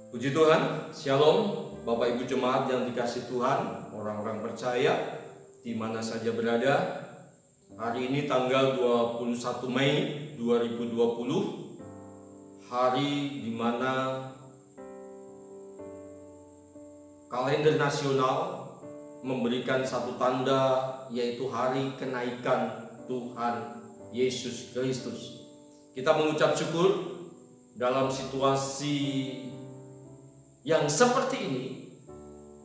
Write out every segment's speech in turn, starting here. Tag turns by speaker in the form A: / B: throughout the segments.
A: Puji Tuhan, Shalom, Bapak Ibu Jemaat yang dikasih Tuhan, orang-orang percaya, di mana saja berada. Hari ini tanggal 21 Mei 2020, hari di mana kalender nasional memberikan satu tanda, yaitu hari kenaikan Tuhan Yesus Kristus. Kita mengucap syukur dalam situasi yang seperti ini,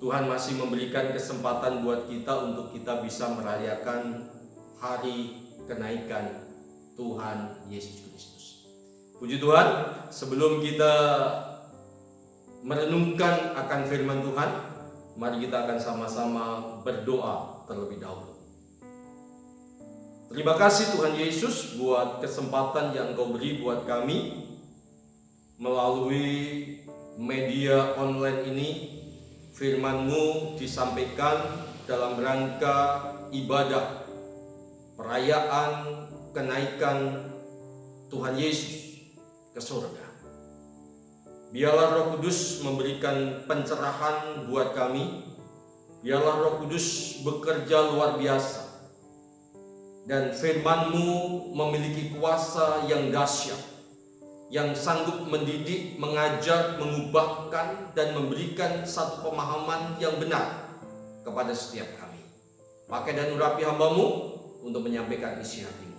A: Tuhan masih memberikan kesempatan buat kita untuk kita bisa merayakan hari kenaikan Tuhan Yesus Kristus. Puji Tuhan, sebelum kita merenungkan akan firman Tuhan, mari kita akan sama-sama berdoa terlebih dahulu. Terima kasih Tuhan Yesus buat kesempatan yang Engkau beri buat kami melalui media online ini. Firman-Mu disampaikan dalam rangka ibadah perayaan kenaikan Tuhan Yesus ke surga. Biarlah Roh Kudus memberikan pencerahan buat kami. Biarlah Roh Kudus bekerja luar biasa, dan firman-Mu memiliki kuasa yang dahsyat, yang sanggup mendidik, mengajar, mengubahkan, dan memberikan satu pemahaman yang benar kepada setiap kami. Pakai dan urapi hamba-Mu untuk menyampaikan isi hati-Mu.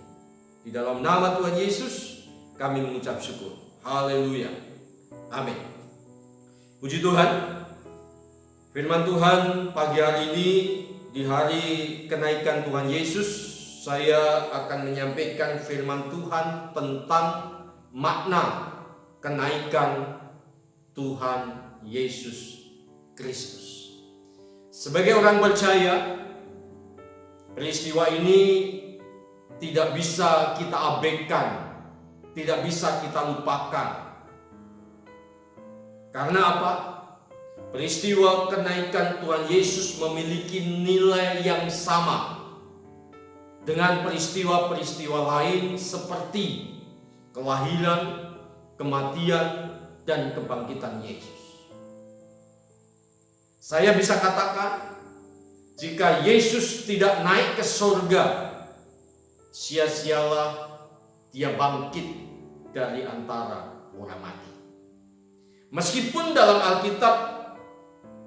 A: Di dalam nama Tuhan Yesus kami mengucap syukur. Haleluya. Amin. Puji Tuhan. Firman Tuhan pagi hari ini, di hari kenaikan Tuhan Yesus, saya akan menyampaikan firman Tuhan tentang makna kenaikan Tuhan Yesus Kristus. Sebagai orang percaya, peristiwa ini tidak bisa kita abaikan, tidak bisa kita lupakan. Karena apa? Peristiwa kenaikan Tuhan Yesus memiliki nilai yang sama dengan peristiwa-peristiwa lain seperti kelahiran, kematian, dan kebangkitan Yesus. Saya bisa katakan, jika Yesus tidak naik ke surga, sia-sialah Dia bangkit dari antara orang mati. Meskipun dalam Alkitab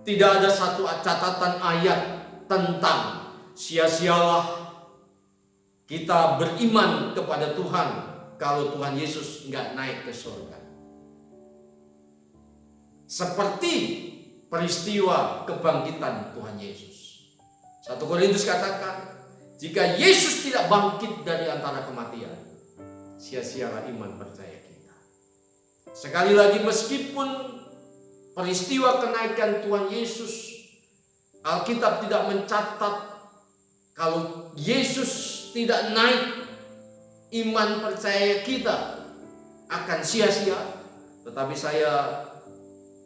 A: tidak ada satu catatan ayat tentang sia-sialah kita beriman kepada Tuhan kalau Tuhan Yesus nggak naik ke surga. Seperti peristiwa kebangkitan Tuhan Yesus. 1 Korintus katakan, jika Yesus tidak bangkit dari antara kematian, sia-sialah iman percaya kita. Sekali lagi, meskipun peristiwa kenaikan Tuhan Yesus, Alkitab tidak mencatat kalau Yesus tidak naik, iman percaya kita akan sia-sia. Tetapi saya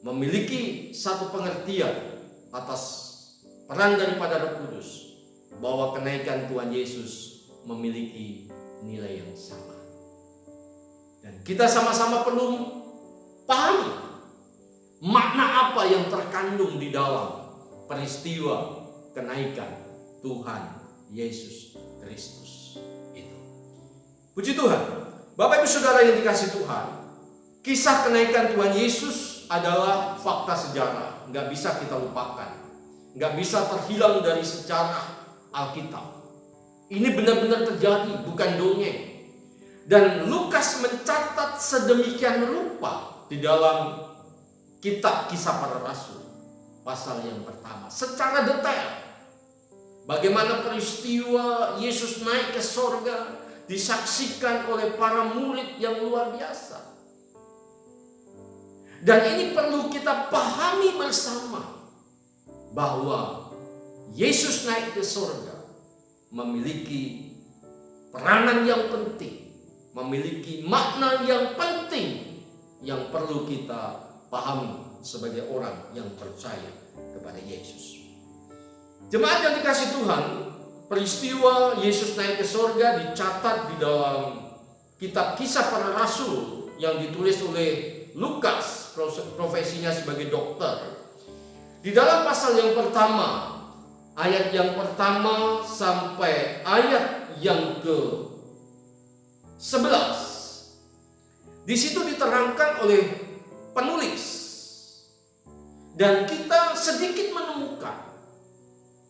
A: memiliki satu pengertian atas peran daripada Roh Kudus, bahwa kenaikan Tuhan Yesus memiliki nilai yang sama. Dan kita sama-sama perlu pahami makna apa yang terkandung di dalam peristiwa kenaikan Tuhan Yesus Kristus itu. Puji Tuhan, Bapak Ibu Saudara yang dikasih Tuhan, kisah kenaikan Tuhan Yesus adalah fakta sejarah, nggak bisa kita lupakan, nggak bisa terhilang dari sejarah Alkitab. Ini benar-benar terjadi, bukan dongeng. Dan Lukas mencatat sedemikian rupa di dalam kitab Kisah Para Rasul pasal yang pertama secara detail. Bagaimana peristiwa Yesus naik ke surga disaksikan oleh para murid yang luar biasa. Dan ini perlu kita pahami bersama, bahwa Yesus naik ke surga memiliki peranan yang penting, memiliki makna yang penting yang perlu kita pahami sebagai orang yang percaya kepada Yesus. Jemaat yang dikasih Tuhan, peristiwa Yesus naik ke surga dicatat di dalam kitab Kisah Para Rasul yang ditulis oleh Lukas profesinya sebagai dokter. Di dalam pasal yang pertama, ayat yang pertama sampai ayat yang ke-11, di situ diterangkan oleh penulis, dan kita sedikit menemukan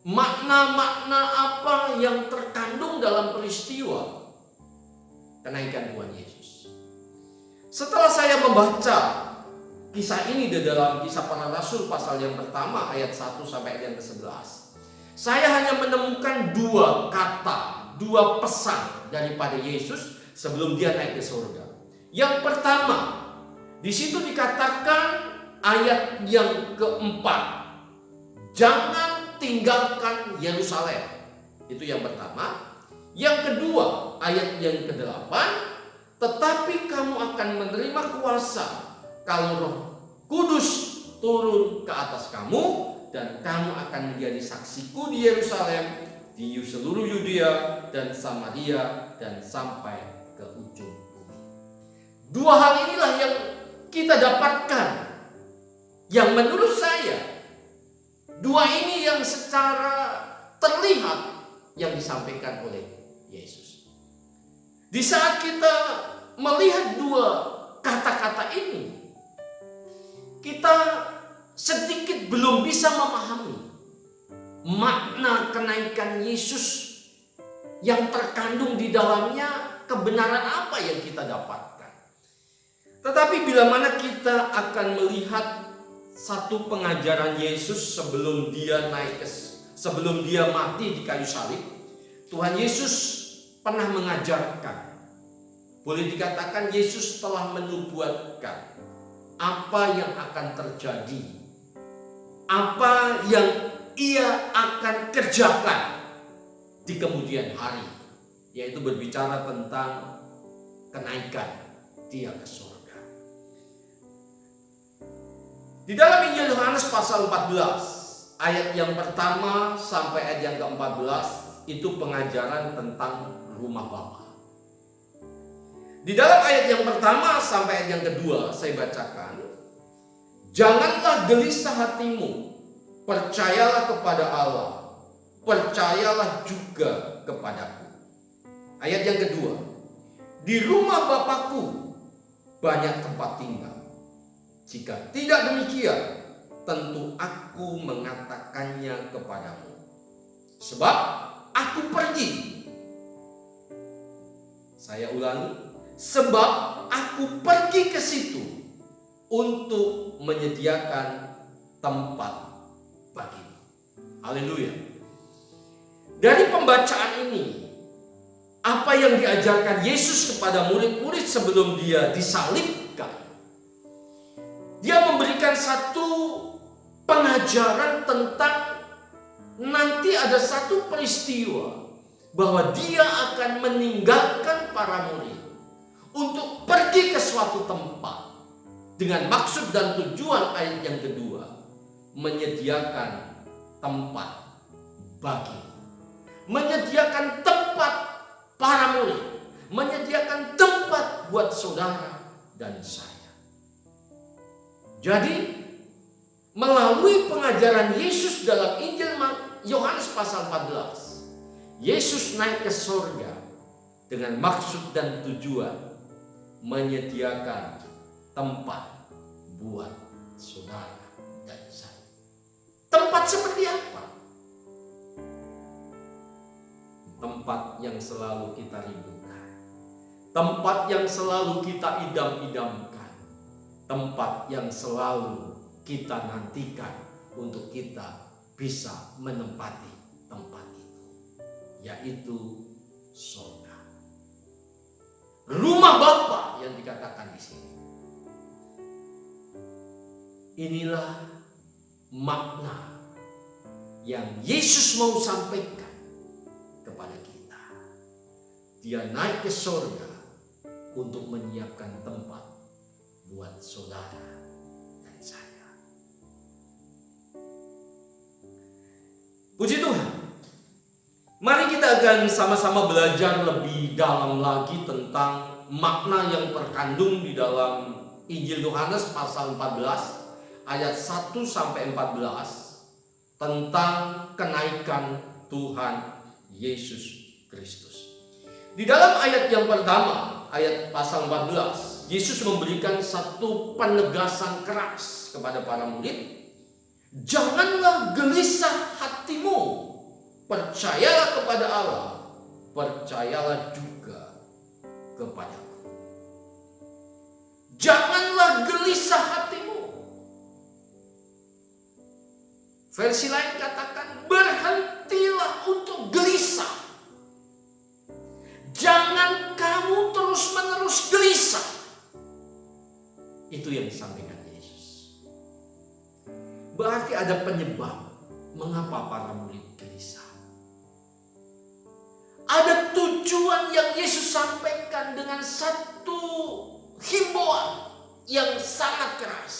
A: makna-makna apa yang terkandung dalam peristiwa kenaikan Tuhan Yesus. Setelah saya membaca kisah ini di dalam Kisah Para Rasul pasal yang pertama ayat 1 sampai ayat yang ke-11, saya hanya menemukan dua kata, dua pesan daripada Yesus sebelum dia naik ke surga. Yang pertama, di situ dikatakan ayat yang keempat, jangan tinggalkan Yerusalem. Itu yang pertama. Yang kedua, ayat yang ke-8, tetapi kamu akan menerima kuasa kalau Roh Kudus turun ke atas kamu, dan kamu akan menjadi saksiku di Yerusalem, di seluruh Yudea dan Samaria, dan sampai ke ujung bumi. Dua hal inilah yang kita dapatkan, yang menurut saya dua ini yang secara terlihat yang disampaikan oleh Yesus. Di saat kita melihat dua kata-kata ini, kita sedikit belum bisa memahami makna kenaikan Yesus yang terkandung di dalamnya, kebenaran apa yang kita dapatkan. Tetapi bila mana kita akan melihat satu pengajaran Yesus sebelum dia sebelum dia mati di kayu salib, Tuhan Yesus pernah mengajarkan, boleh dikatakan Yesus telah menubuatkan apa yang akan terjadi, apa yang ia akan kerjakan di kemudian hari, yaitu berbicara tentang kenaikan dia ke surga. Di dalam Injil Yohanes pasal 14 ayat yang pertama sampai ayat yang ke-14 itu pengajaran tentang rumah Bapa. Di dalam ayat yang pertama sampai ayat yang kedua saya bacakan, janganlah gelisah hatimu, percayalah kepada Allah, percayalah juga kepadaku. Ayat yang kedua, di rumah Bapakku banyak tempat tinggal. Jika tidak demikian, tentu aku mengatakannya kepadamu. Sebab aku pergi. Saya ulangi, sebab aku pergi ke situ untuk menyediakan tempat bagimu. Haleluya. Dari pembacaan ini, apa yang diajarkan Yesus kepada murid-murid sebelum dia disalibkan, dia memberikan satu pengajaran tentang nanti ada satu peristiwa bahwa dia akan meninggalkan para murid untuk pergi ke suatu tempat dengan maksud dan tujuan ayat yang kedua, menyediakan tempat bagi, menyediakan tempat para murid, menyediakan tempat buat saudara dan saya. Jadi melalui pengajaran Yesus dalam Injil Yohanes pasal 14, Yesus naik ke surga dengan maksud dan tujuan menyediakan tempat buat saudara dan saya. Tempat seperti apa? Tempat yang selalu kita rindukan, tempat yang selalu kita idam-idamkan, tempat yang selalu kita nantikan untuk kita bisa menempati tempat itu, yaitu surga. Rumah Bapa yang dikatakan di sini. Inilah makna yang Yesus mau sampaikan kepada kita. Dia naik ke surga untuk menyiapkan tempat buat saudara dan saya. Puji Tuhan. Mari kita akan sama-sama belajar lebih dalam lagi tentang makna yang terkandung di dalam Injil Yohanes pasal 14 ayat 1 sampai 14 tentang kenaikan Tuhan Yesus Kristus. Di dalam ayat yang pertama, ayat pasal 14, Yesus memberikan satu penegasan keras kepada para murid. Janganlah gelisah hatimu, percayalah kepada Allah, percayalah juga kepadaku. Janganlah gelisah hatimu. Versi lain katakan, berhentilah untuk gelisah. Jangan kamu terus-menerus gelisah. Itu yang disampaikan Yesus. Berarti ada penyebab mengapa para murid gelisah. Ada tujuan yang Yesus sampaikan dengan satu himbauan yang sangat keras.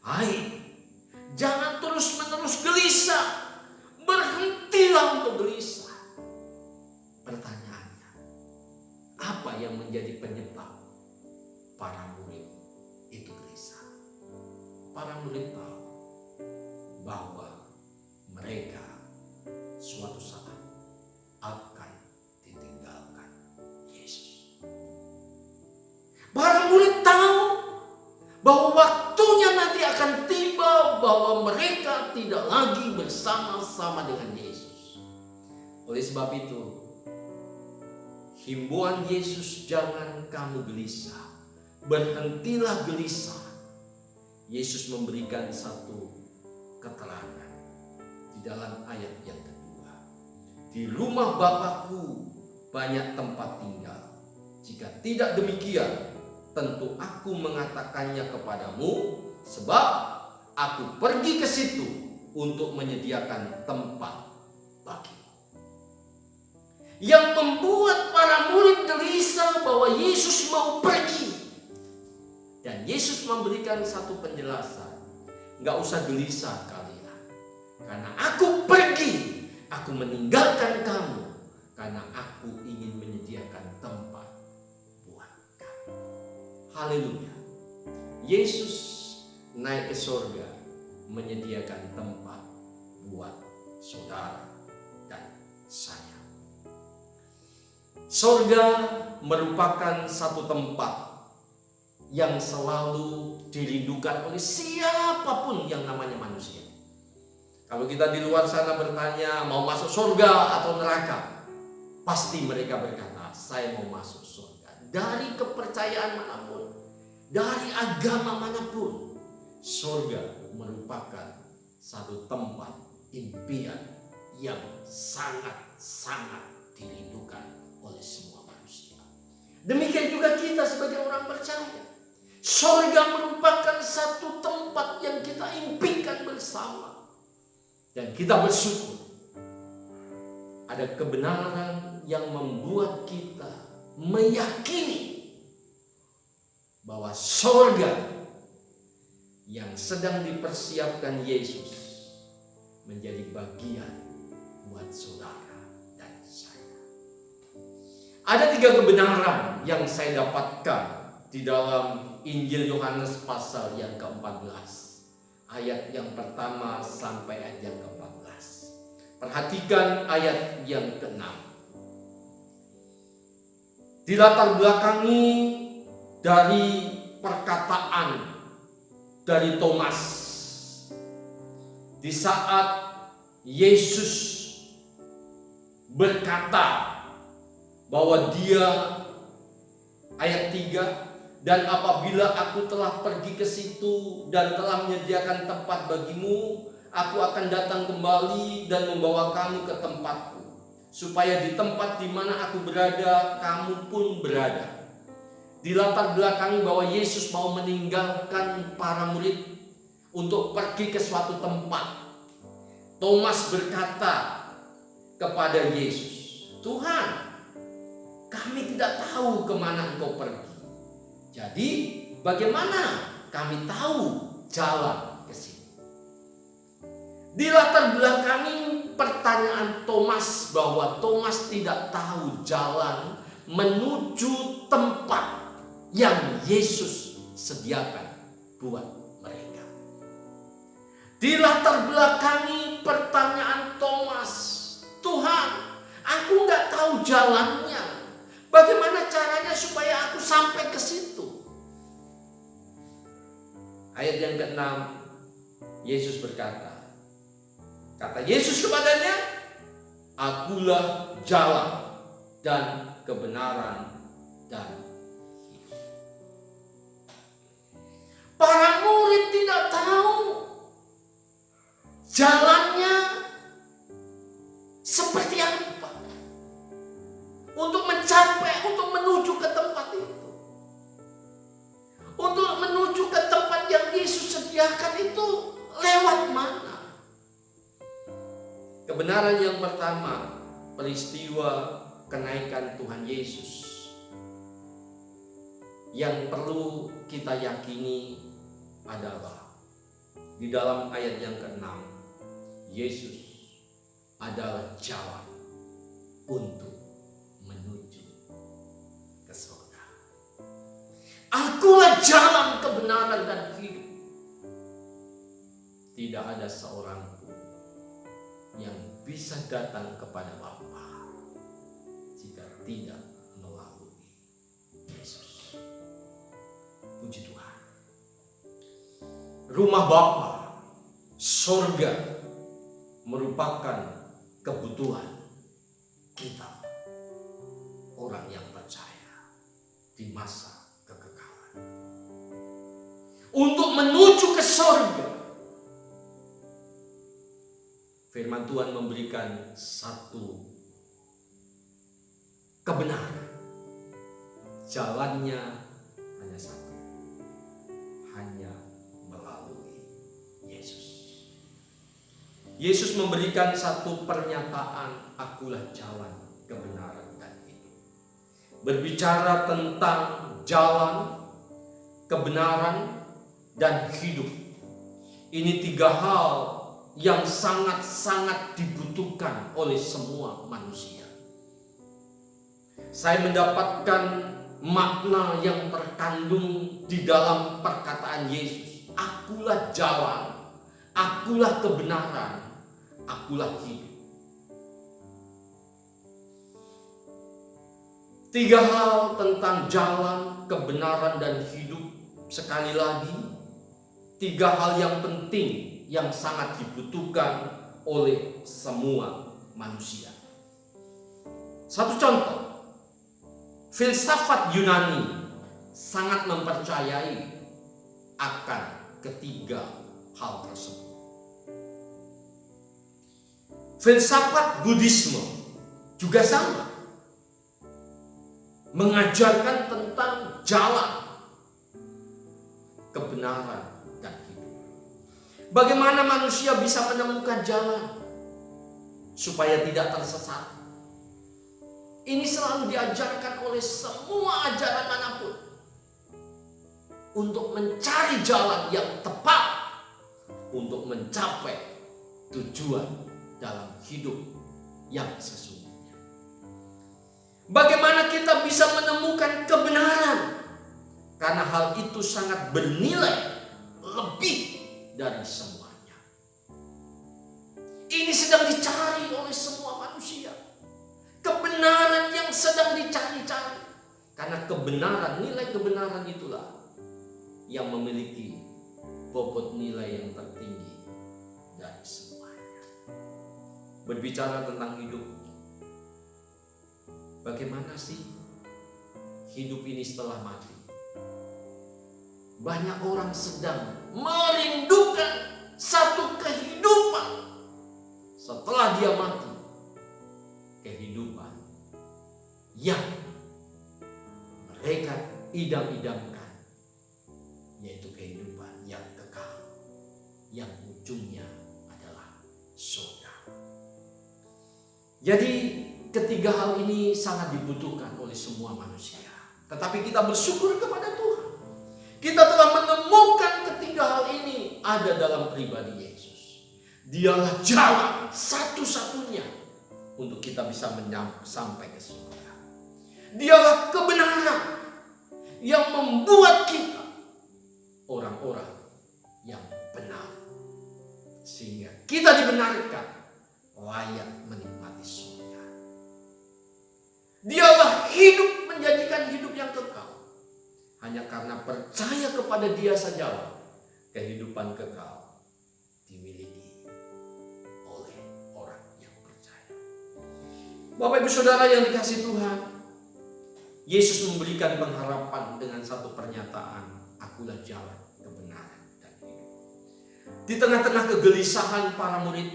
A: Hai, jangan terus-menerus gelisah. Berhentilah untuk gelisah. Pertanyaannya, apa yang menjadi penyebab para murid itu gelisah? Para murid tahu bahwa mereka suatu saat akan ditinggalkan Yesus. Para murid tahu bahwa waktunya nanti akan tiba bahwa mereka tidak lagi bersama-sama dengan Yesus. Oleh sebab itu, himbauan Yesus, jangan kamu gelisah, berhentilah gelisah. Yesus memberikan satu keterangan di dalam ayat yang kedua. Di rumah Bapakku banyak tempat tinggal. Jika tidak demikian, tentu aku mengatakannya kepadamu, sebab aku pergi ke situ untuk menyediakan tempat bagimu. Yang membuat para murid gelisah bahwa Yesus mau pergi. Dan Yesus memberikan satu penjelasan. Gak usah gelisah kalian. Karena aku pergi, aku meninggalkan kamu. Karena aku ingin menyediakan tempat buat kamu. Haleluya. Yesus naik ke surga menyediakan tempat buat saudara dan saya. Surga merupakan satu tempat yang selalu dirindukan oleh siapapun yang namanya manusia. Kalau kita di luar sana bertanya mau masuk surga atau neraka, pasti mereka berkata, saya mau masuk surga. Dari kepercayaan manapun, dari agama manapun, surga merupakan satu tempat impian yang sangat-sangat dirindukan oleh semua manusia. Demikian juga kita sebagai orang percaya. Surga merupakan satu tempat yang kita impikan bersama. Dan kita bersyukur ada kebenaran yang membuat kita meyakini bahwa surga yang sedang dipersiapkan Yesus menjadi bagian buat saudara dan saya. Ada 3 kebenaran yang saya dapatkan di dalam Injil Yohanes pasal yang ke-14, ayat yang pertama sampai ayat yang ke-14. Perhatikan ayat yang ke-6. Dilatar belakangi dari perkataan dari Thomas di saat Yesus berkata bahwa dia, ayat 3, dan apabila aku telah pergi ke situ dan telah menyediakan tempat bagimu, aku akan datang kembali dan membawa kamu ke tempatku, supaya di tempat di mana aku berada, kamu pun berada. Dilatar belakangi bahwa Yesus mau meninggalkan para murid untuk pergi ke suatu tempat. Thomas berkata kepada Yesus, Tuhan, kami tidak tahu kemana engkau pergi. Jadi bagaimana kami tahu jalan ke sini? Dilatar belakangi pertanyaan Thomas bahwa Thomas tidak tahu jalan menuju tempat yang Yesus sediakan buat mereka. Dilatar belakangi pertanyaan Thomas, Tuhan, aku nggak tahu jalannya. Bagaimana caranya supaya aku sampai ke situ? Ayat yang ke-6, Yesus berkata, kata Yesus kepadanya, akulah jalan dan kebenaran dan hidup. Para murid tidak tahu jalannya seperti apa untuk mencapai, untuk menuju ke tempat itu. Untuk menuju ke tempat yang Yesus sediakan itu lewat mana? Kebenaran yang pertama, peristiwa kenaikan Tuhan Yesus yang perlu kita yakini adalah di dalam ayat yang ke-6, Yesus adalah jalan untuk menuju ke surga. Akulah jalan, kebenaran dan hidup. Tidak ada seorang pun yang bisa datang kepada Bapa jika tidak melalui Yesus. Puji Tuhan. Rumah Bapa, surga, merupakan kebutuhan kita, orang yang percaya di masa kekekalan. Untuk menuju ke surga, firman Tuhan memberikan satu kebenaran. Jalannya hanya satu, hanya melalui Yesus. Yesus memberikan satu pernyataan, akulah jalan, kebenaran dan hidup. Berbicara tentang jalan, kebenaran dan hidup. Ini tiga hal yang sangat-sangat dibutuhkan oleh semua manusia. Saya mendapatkan makna yang terkandung di dalam perkataan Yesus. Akulah jalan, akulah kebenaran, akulah hidup. Tiga hal tentang jalan, kebenaran dan hidup. Sekali lagi, tiga hal yang penting yang sangat dibutuhkan oleh semua manusia. Satu contoh, filsafat Yunani sangat mempercayai akan ketiga hal tersebut. Filsafat Buddhisme juga sama, mengajarkan tentang jalan, kebenaran dan hidup. Bagaimana manusia bisa menemukan jalan supaya tidak tersesat? Ini selalu diajarkan oleh semua ajaran manapun, untuk mencari jalan yang tepat untuk mencapai tujuan dalam hidup yang sesungguhnya. Bagaimana kita bisa menemukan kebenaran? Karena hal itu sangat bernilai lebih dari semuanya. Ini sedang dicari oleh semua manusia. Kebenaran yang sedang dicari-cari. Karena kebenaran, nilai kebenaran itulah yang memiliki bobot nilai yang tertinggi dari semuanya. Berbicara tentang hidup, bagaimana sih hidup ini setelah mati? Banyak orang sedang merindukan satu kehidupan setelah dia mati. Kehidupan yang mereka idam-idamkan, yaitu kehidupan yang kekal, yang ujungnya adalah surga. Jadi ketiga hal ini sangat dibutuhkan oleh semua manusia. Tetapi kita bersyukur kepada Tuhan, kita telah menemukan ketiga hal ini ada dalam pribadi Yesus. Dialah jalan satu-satunya untuk kita bisa sampai ke surga. Dialah kebenaran yang membuat kita hanya karena percaya kepada Dia saja kehidupan kekal dimiliki oleh orang yang percaya. Bapak Ibu Saudara yang dikasihi Tuhan, Yesus memberikan pengharapan dengan satu pernyataan, akulah jalan, kebenaran, dan hidup. Di tengah-tengah kegelisahan para murid,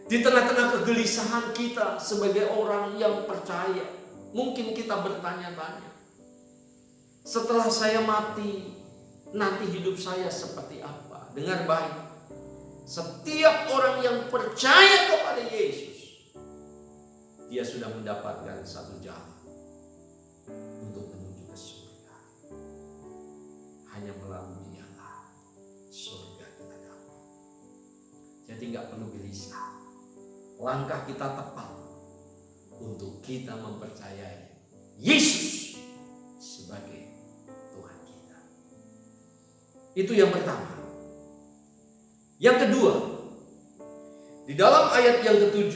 A: di tengah-tengah kegelisahan kita sebagai orang yang percaya, mungkin kita bertanya-tanya, setelah saya mati, nanti hidup saya seperti apa? Dengar baik, setiap orang yang percaya kepada Yesus, dia sudah mendapatkan satu jalan untuk menuju ke surga. Hanya melalui Dialah surga kita dapat. Jadi gak perlu gelisah. Langkah kita tepat untuk kita mempercayai Yesus sebagai Tuhan kita. Itu yang pertama. Yang kedua, di dalam ayat yang ke-7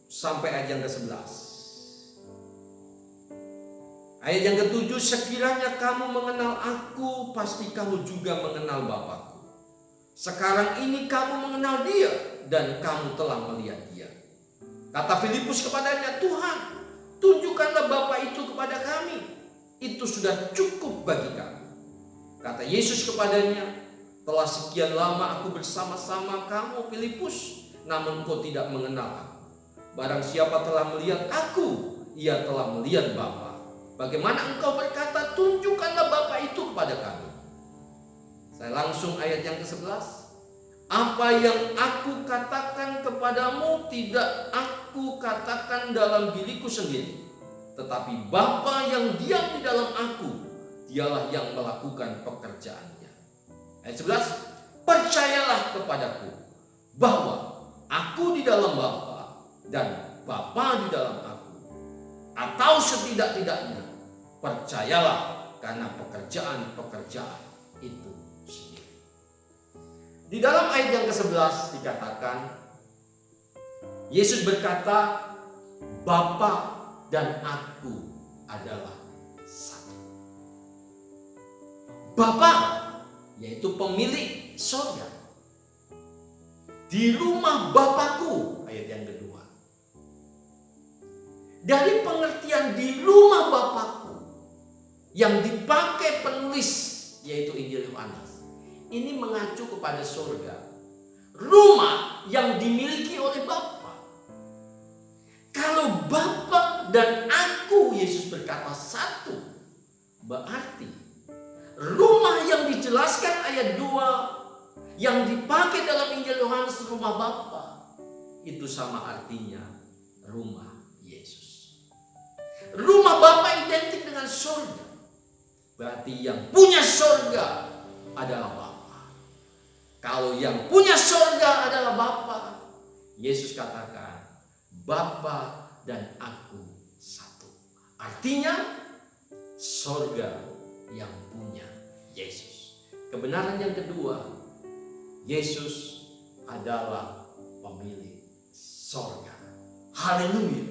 A: sampai ayat yang ke-11. Ayat yang ke-7, sekiranya kamu mengenal aku, pasti kamu juga mengenal Bapakku. Sekarang ini kamu mengenal Dia dan kamu telah melihat Dia. Kata Filipus kepadanya, Tuhan, tunjukkanlah Bapa itu kepada kami. Itu sudah cukup bagi kami. Kata Yesus kepadanya, telah sekian lama aku bersama-sama kamu, Filipus, namun kau tidak mengenal aku. Barang siapa telah melihat aku, ia telah melihat Bapa. Bagaimana engkau berkata, tunjukkanlah Bapa itu kepada kami? Saya langsung ayat yang ke-11. Apa yang aku katakan kepadamu tidak aku katakan dalam diriku sendiri, tetapi Bapa yang diam di dalam aku, Dialah yang melakukan pekerjaannya. Ayat 11. Percayalah kepadaku bahwa aku di dalam Bapa dan Bapa di dalam aku. Atau setidak-tidaknya percayalah karena pekerjaan-pekerjaan itu sendiri. Di dalam ayat yang ke-11 dikatakan, Yesus berkata, Bapa dan aku adalah satu. Bapa yaitu pemilik surga. Di rumah Bapakku, ayat yang kedua. Dari pengertian di rumah Bapakku yang dipakai penulis, yaitu Injil Yohanes, ini mengacu kepada surga, rumah yang dimiliki oleh Bapa. Kalau Bapa dan aku, Yesus berkata satu, berarti rumah yang dijelaskan ayat 2 yang dipakai dalam Injil Yohanes, rumah Bapa, itu sama artinya rumah Yesus. Rumah Bapa identik dengan surga. Berarti yang punya surga adalah Bapa. Kalau yang punya surga adalah Bapa, Yesus katakan, Bapa dan aku satu. Artinya surga yang punya Yesus. Kebenaran yang kedua, Yesus adalah pemilik surga. Haleluya.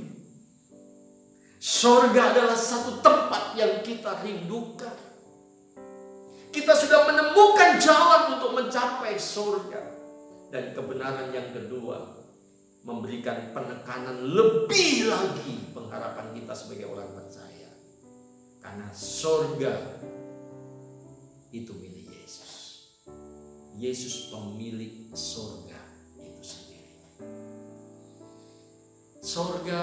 A: Surga adalah satu tempat yang kita rindukan. Kita sudah menemukan jalan untuk mencapai surga. Dan kebenaran yang kedua, memberikan penekanan lebih lagi pengharapan kita sebagai orang percaya. Karena surga itu milik Yesus. Yesus pemilik surga itu sendiri. Surga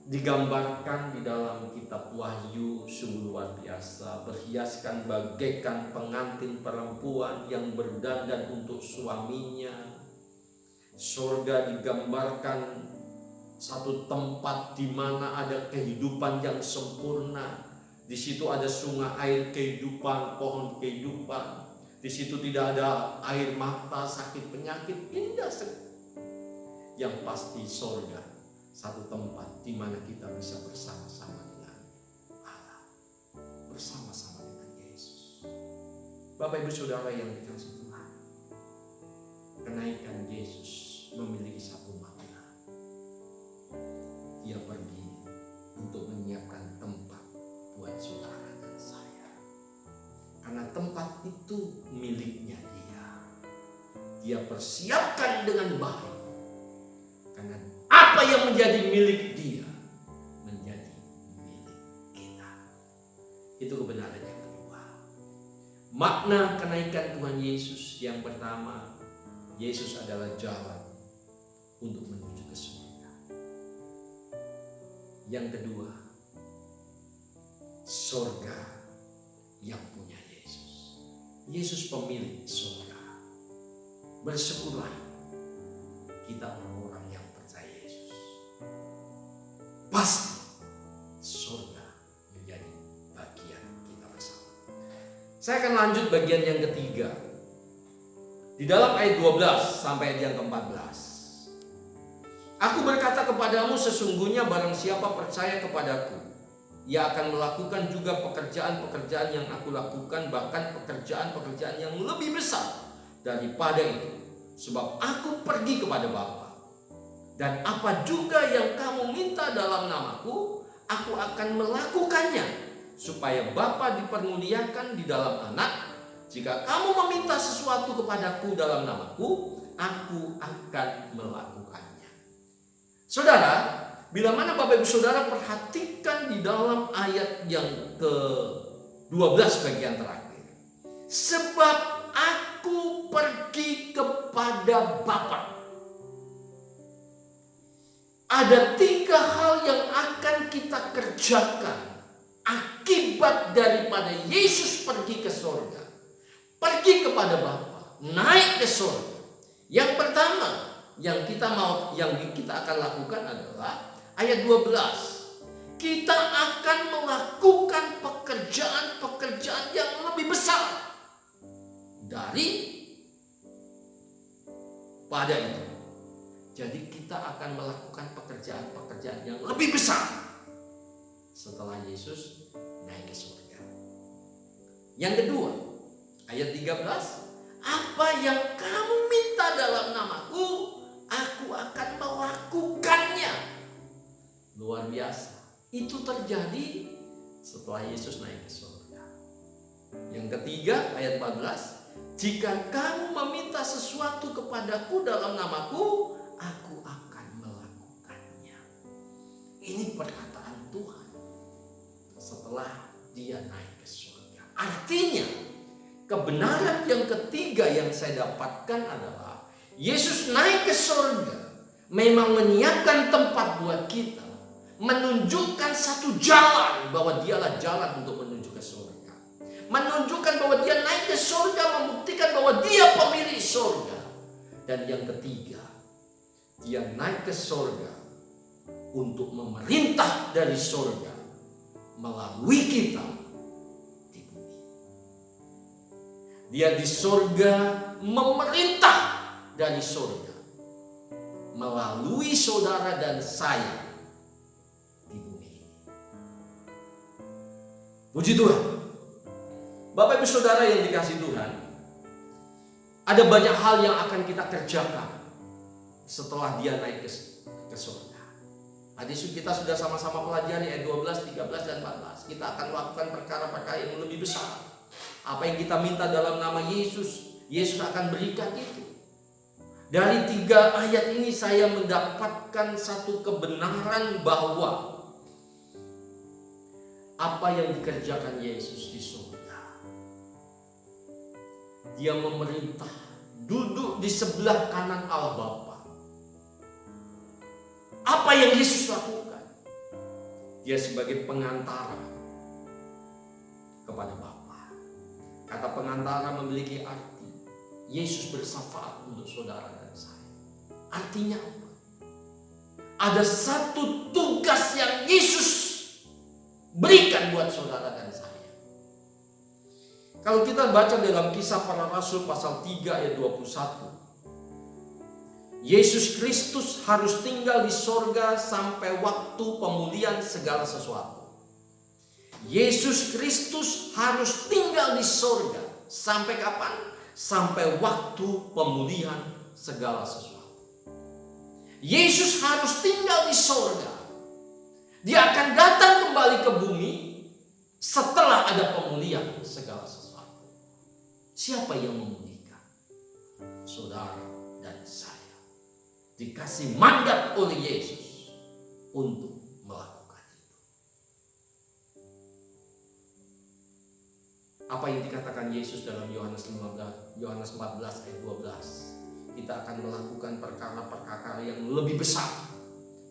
A: digambarkan di dalam kitab Wahyu sungguh luar biasa, berhiaskan bagaikan pengantin perempuan yang berdandan untuk suaminya. Surga digambarkan satu tempat di mana ada kehidupan yang sempurna. Di situ ada sungai air kehidupan, pohon kehidupan. Di situ tidak ada air mata, sakit penyakit, indah sekali. Yang pasti surga satu tempat di mana kita bisa bersama-sama dengan Allah, bersama-sama dengan Yesus. Bapak Ibu Saudara yang dikasihi Tuhan, kenaikan Yesus memiliki satu makna. Dia pergi untuk menyiapkan tempat buat saudara dan saya. itu miliknya dia. Dia persiapkan dengan baik. Karena apa yang menjadi milik dia menjadi milik kita. Itu kebenaran yang kedua. Makna kenaikan Tuhan Yesus yang pertama, Yesus adalah jalan untuk menuju ke surga. Yang kedua, surga yang punya Yesus. Yesus pemilik surga. Bersyukurlah kita orang-orang yang percaya Yesus. Pasti surga menjadi bagian kita bersama. Saya akan lanjut bagian yang ketiga. Di dalam ayat 12 sampai ayat yang ke-14. Aku berkata kepadamu, sesungguhnya barang siapa percaya kepadaku, ia akan melakukan juga pekerjaan-pekerjaan yang aku lakukan, bahkan pekerjaan-pekerjaan yang lebih besar daripada itu. Sebab aku pergi kepada Bapa. Dan apa juga yang kamu minta dalam namaku, aku akan melakukannya, supaya Bapa dipermuliakan di dalam Anak. Jika kamu meminta sesuatu kepadaku dalam namaku, aku akan melakukannya. Saudara, bila mana Bapak Ibu Saudara perhatikan di dalam ayat yang ke-12 bagian terakhir. Sebab aku pergi kepada Bapa. Ada 3 hal yang akan kita kerjakan akibat daripada Yesus pergi ke surga. Pergi kepada Bapa, naik ke surga. Yang pertama yang kita akan lakukan adalah ayat 12. Kita akan melakukan pekerjaan-pekerjaan yang lebih besar dari pada itu. Jadi kita akan melakukan pekerjaan-pekerjaan yang lebih besar setelah Yesus naik ke surga. Yang kedua, ayat 13, apa yang kamu minta dalam namaku, aku akan melakukannya. Luar biasa. Itu terjadi setelah Yesus naik ke surga. Yang ketiga, ayat 14, jika kamu meminta sesuatu kepadaku dalam namaku, aku akan melakukannya. Ini perkataan Tuhan setelah dia naik ke surga. Artinya, kebenaran yang ketiga yang saya dapatkan adalah Yesus naik ke surga memang menyiapkan tempat buat kita, menunjukkan satu jalan bahwa dialah jalan untuk menuju ke surga, menunjukkan bahwa dia naik ke surga, membuktikan bahwa dia pemilik surga. Dan yang ketiga, dia naik ke surga untuk memerintah dari surga melalui kita. Dia di surga memerintah dari surga melalui saudara dan saya di bumi. Puji Tuhan. Bapak Ibu Saudara yang dikasihi Tuhan, ada banyak hal yang akan kita kerjakan setelah dia naik ke surga. Tadi kita sudah sama-sama pelajari ayat 12, 13, dan 14. Kita akan melakukan perkara-perkara yang lebih besar. Apa yang kita minta dalam nama Yesus, Yesus akan berikan itu. Dari 3 ayat ini saya mendapatkan satu kebenaran bahwa apa yang dikerjakan Yesus di surga, dia memerintah, duduk di sebelah kanan Allah Bapa. Apa yang Yesus lakukan? Dia sebagai pengantara kepada Bapa. Kata pengantara memiliki arti Yesus bersyafaat untuk saudara dan saya. Artinya apa? Ada satu tugas yang Yesus berikan buat saudara dan saya. Kalau kita baca dalam Kisah Para Rasul pasal 3 ayat 21, Yesus Kristus harus tinggal di sorga sampai waktu pemulihan segala sesuatu. Yesus Kristus harus tinggal di sorga sampai kapan? Sampai waktu pemulihan segala sesuatu. Yesus harus tinggal di sorga. Dia akan datang kembali ke bumi setelah ada pemulihan segala sesuatu. Siapa yang memulihkan? Saudara dan saya. Dikasih mandat oleh Yesus untuk melakukan itu. Apa yang dikatakan Yesus dalam Yohanes 14 ayat 12? Kita akan melakukan perkara-perkara yang lebih besar,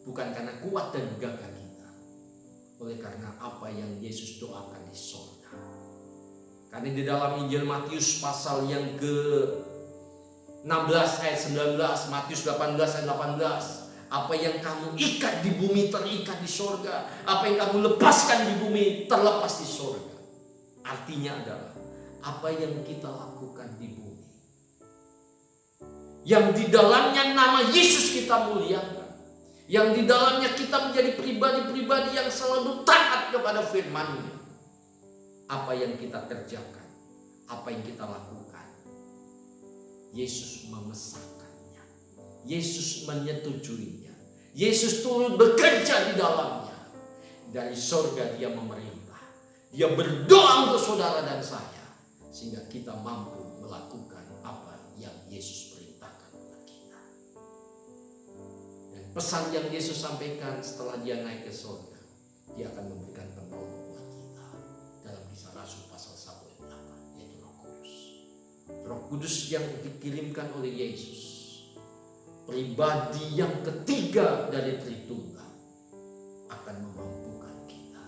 A: bukan karena kuat dan gagah kita, oleh karena apa yang Yesus doakan di surga. Karena di dalam Injil Matius pasal yang ke-16 ayat 19, Matius 18 ayat 18, apa yang kamu ikat di bumi terikat di surga, apa yang kamu lepaskan di bumi terlepas di surga. Artinya adalah apa yang kita lakukan di bumi, yang di dalamnya nama Yesus kita muliakan, yang di dalamnya kita menjadi pribadi-pribadi yang selalu taat kepada firman-Nya. Apa yang kita kerjakan, apa yang kita lakukan, Yesus mengesahkannya, Yesus menyetujuinya, Yesus turut bekerja di dalamnya. Dari surga Dia memerintah, Dia berdoa untuk saudara dan saya, sehingga kita mampu melakukan apa yang Yesus perintahkan kepada kita. Dan pesan yang Yesus sampaikan setelah Dia naik ke surga, Dia akan memberikan penolong buat kita. Dalam Kisah Rasul pasal 1 ayat 8, yaitu Roh Kudus. Roh Kudus yang dikirimkan oleh Yesus, pribadi yang ketiga dari Tritunggal, akan memampukan kita,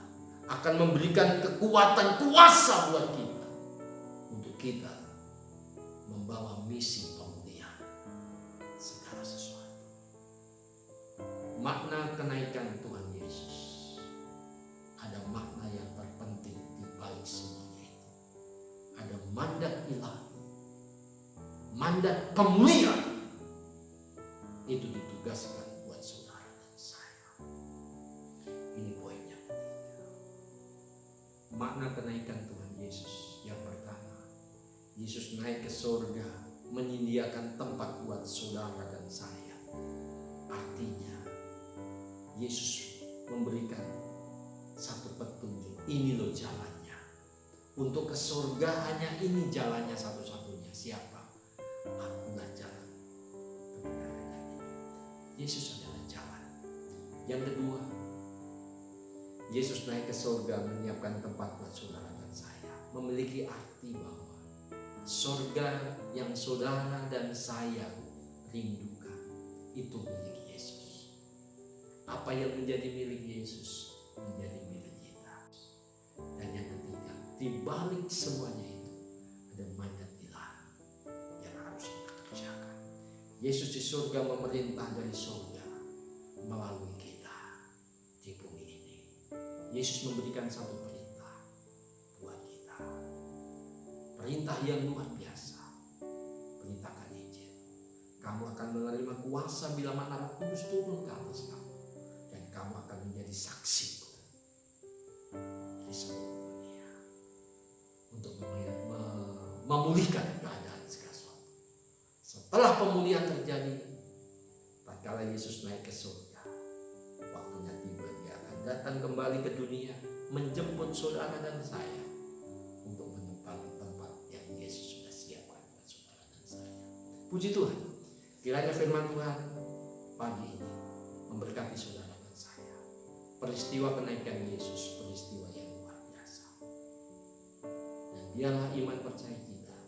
A: akan memberikan kekuatan kuasa buat kita, untuk kita membawa misi pemulihan segala sesuatu. Makna kenaikan Tuhan Yesus, ada makna yang terpenting di balik semuanya itu. Ada mandat ilahi, mandat pemulihan, itu ditugaskan buat saudara dan saya. Ini poinnya ketiga. Makna kenaikan Tuhan Yesus yang pertama, Yesus naik ke surga, menyediakan tempat buat saudara dan saya. Artinya Yesus memberikan satu petunjuk, ini loh jalannya. Untuk ke surga hanya ini jalannya satu-satunya. Siapa? Akulah jalan, kebenaran dan hidup. Yesus adalah jalan. Yang kedua, Yesus naik ke surga menyiapkan tempat buat saudara dan saya. Memiliki arti bahwa surga yang saudara dan saya rindukan itu milik Yesus. Apa yang menjadi milik Yesus menjadi milik kita. Dan yang ketiga, di balik semuanya itu ada mandat ilahi yang harus kita kerjakan. Yesus di surga memerintah dari surga melalui kita di bumi ini. Yesus memberikan satu perintah buat kita. Perintah yang luar biasa. Perintahkan Injil. Kamu akan menerima kuasa bila mana Roh Kudus turun ke atas kamu. Dan kamu akan menjadi saksi di seluruh dunia. Untuk memulihkan keadaan segala sesuatu. Setelah pemulihan terjadi, tatkala Yesus naik ke surga, waktunya tiba, Dia akan datang kembali ke dunia, menjemput saudara dan saya untuk menempati tempat yang Yesus sudah siapkan buat saudara dan saya. Puji Tuhan, kiranya firman Tuhan pagi ini memberkati saudara dan saya. Peristiwa kenaikan Yesus, peristiwa yang luar biasa. Dan biarlah iman percaya kita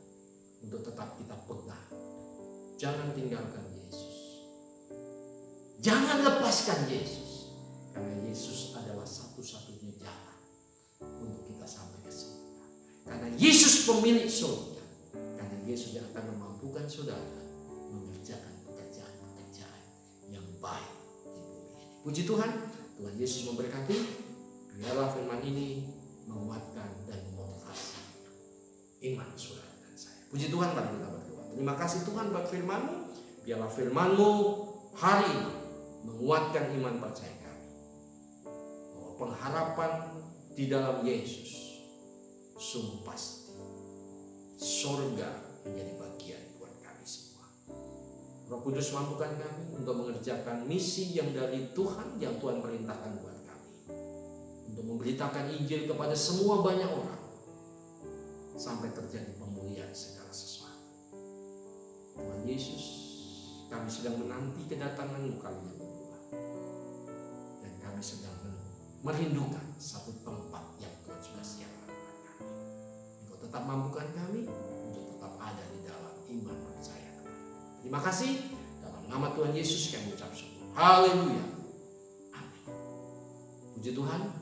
A: untuk tetap kita pegang. Jangan tinggalkan Yesus. Jangan lepaskan Yesus. Karena Yesus adalah satu-satunya jalan untuk kita sampai ke surga. Karena Yesus pemilik surga. Karena Yesus yang akan memampukan saudara mengerjakan pekerjaan-pekerjaan yang baik di bumi ini. Puji Tuhan, Tuhan Yesus memberkati. Biarlah firman ini menguatkan dan memotivasi iman saudara dan saya. Puji Tuhan, mari kita berdoa. Terima kasih Tuhan buat firman-Mu. Biarlah firman-Mu hari ini menguatkan iman percaya kami. Bahwa pengharapan di dalam Yesus sungguh pasti. Surga menjadi bagian buat kami semua. Roh Kudus mampukan kami untuk mengerjakan misi yang dari Tuhan, yang Tuhan perintahkan buat kami. Untuk memberitakan Injil kepada semua banyak orang. Sampai terjadi pemulihan melihat segala sesuatu. Tuhan Yesus, kami sedang menanti kedatangan-Mu kali yang kedua. Dan kami sedang merindukan satu tempat yang Tuhan sudah siapkan buat kami. Engkau tetap mampukan kami untuk tetap ada di dalam iman percaya. Terima kasih. Dalam nama Tuhan Yesus kami ucap syukur. Haleluya. Amin. Puji Tuhan.